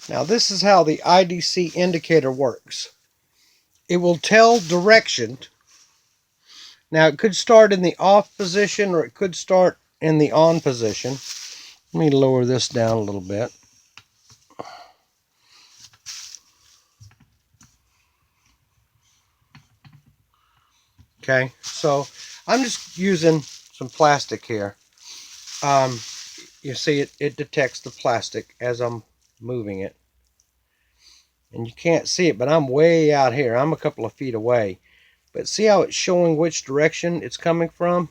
Now this is how the IDC indicator works. It will tell direction. Now it could start in the off position or it could start in the on position. Let me lower this down a little bit. Okay, so I'm just using some plastic here. You see it detects the plastic as I'm moving it. And you can't see it, but I'm way out here. I'm a couple of feet away. But see how it's showing which direction it's coming from?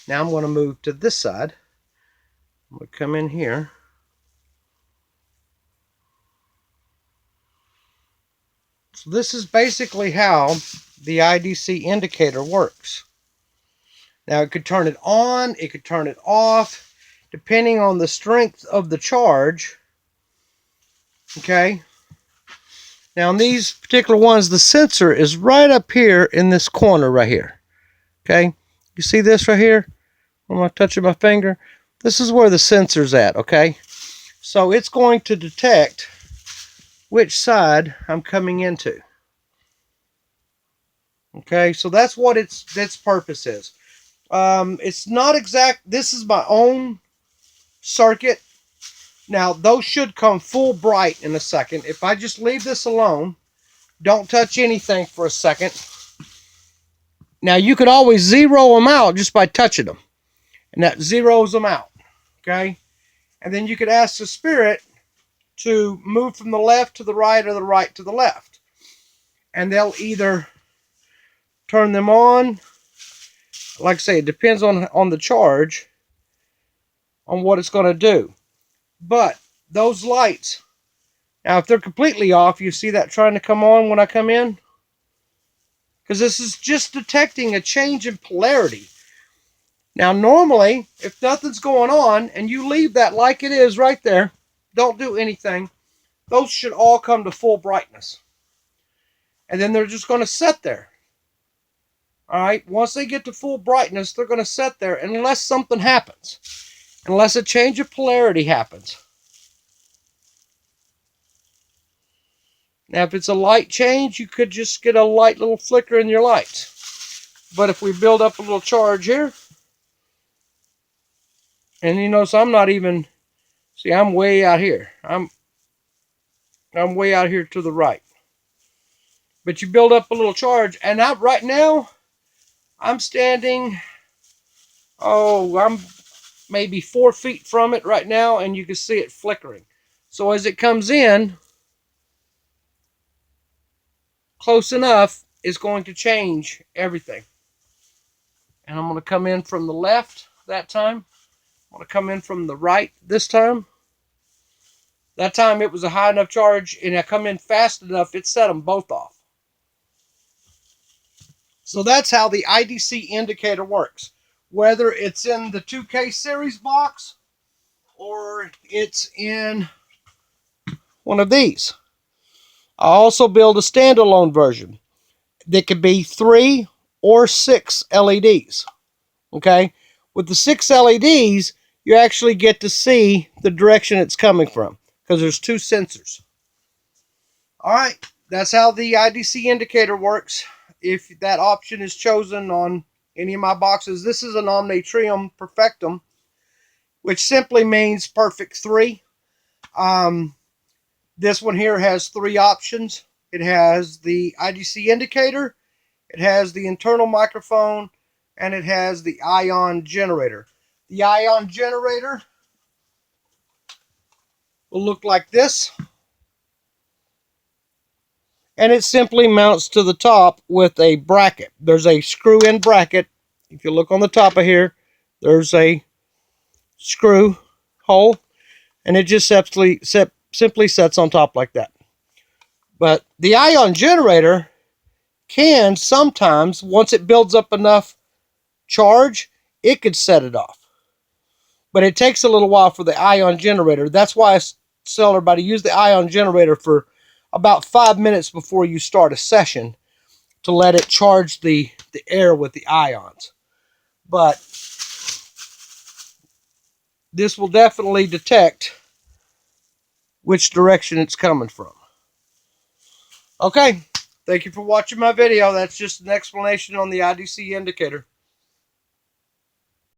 Now I'm going to move to this side. I'm going to come in here. So this is basically how the IDC indicator works. Now it could turn it on, it could turn it off, depending on the strength of the charge. Okay. Now in these particular ones, the sensor is right up here in this corner right here. Okay. You see this right here? I'm going to touch my finger. This is where the sensor's at. Okay. So it's going to detect which side I'm coming into. Okay, so that's what its purpose is. It's not exact. This is my own circuit. Now, those should come full bright in a second. If I just leave this alone, don't touch anything for a second. Now, you could always zero them out just by touching them. And that zeroes them out. Okay? And then you could ask the spirit to move from the left to the right or the right to the left. And they'll either turn them on. Like I say, it depends on the charge, on what it's going to do. But those lights, now if they're completely off, you see that trying to come on when I come in? Because this is just detecting a change in polarity. Now normally, if nothing's going on and you leave that like it is right there, don't do anything, those should all come to full brightness. And then they're just going to sit there. Alright, once they get to full brightness, they're going to sit there unless something happens. Unless a change of polarity happens. Now, if it's a light change, you could just get a light little flicker in your lights. But if we build up a little charge here, and you notice I'm not even, see, I'm way out here. I'm way out here to the right. But you build up a little charge, and right now, I'm standing, I'm maybe 4 feet from it right now, and you can see it flickering. So as it comes in, close enough, it's going to change everything. And I'm going to come in from the left that time. I'm going to come in from the right this time. That time it was a high enough charge, and I come in fast enough, it set them both off. So that's how the IDC indicator works. Whether it's in the 2K series box or it's in one of these. I also build a standalone version that could be 3 or 6 LEDs. Okay? With the 6 LEDs, you actually get to see the direction it's coming from because there's 2 sensors. Alright, that's how the IDC indicator works. If that option is chosen on any of my boxes, this is an Omnitrium Perfectum, which simply means perfect 3. This one here has 3 options. It has the IDC indicator, it has the internal microphone, and it has the ion generator. The ion generator will look like this. And it simply mounts to the top with a bracket. There's a screw-in bracket. If you look on the top of here, there's a screw hole, and it just simply sets on top like that. But the ion generator can sometimes, once it builds up enough charge, it could set it off. But it takes a little while for the ion generator. That's why I tell everybody use the ion generator for about 5 minutes before you start a session to let it charge the air with the ions. But this will definitely detect which direction it's coming from. Okay, thank you for watching my video. That's just an explanation on the IDC indicator.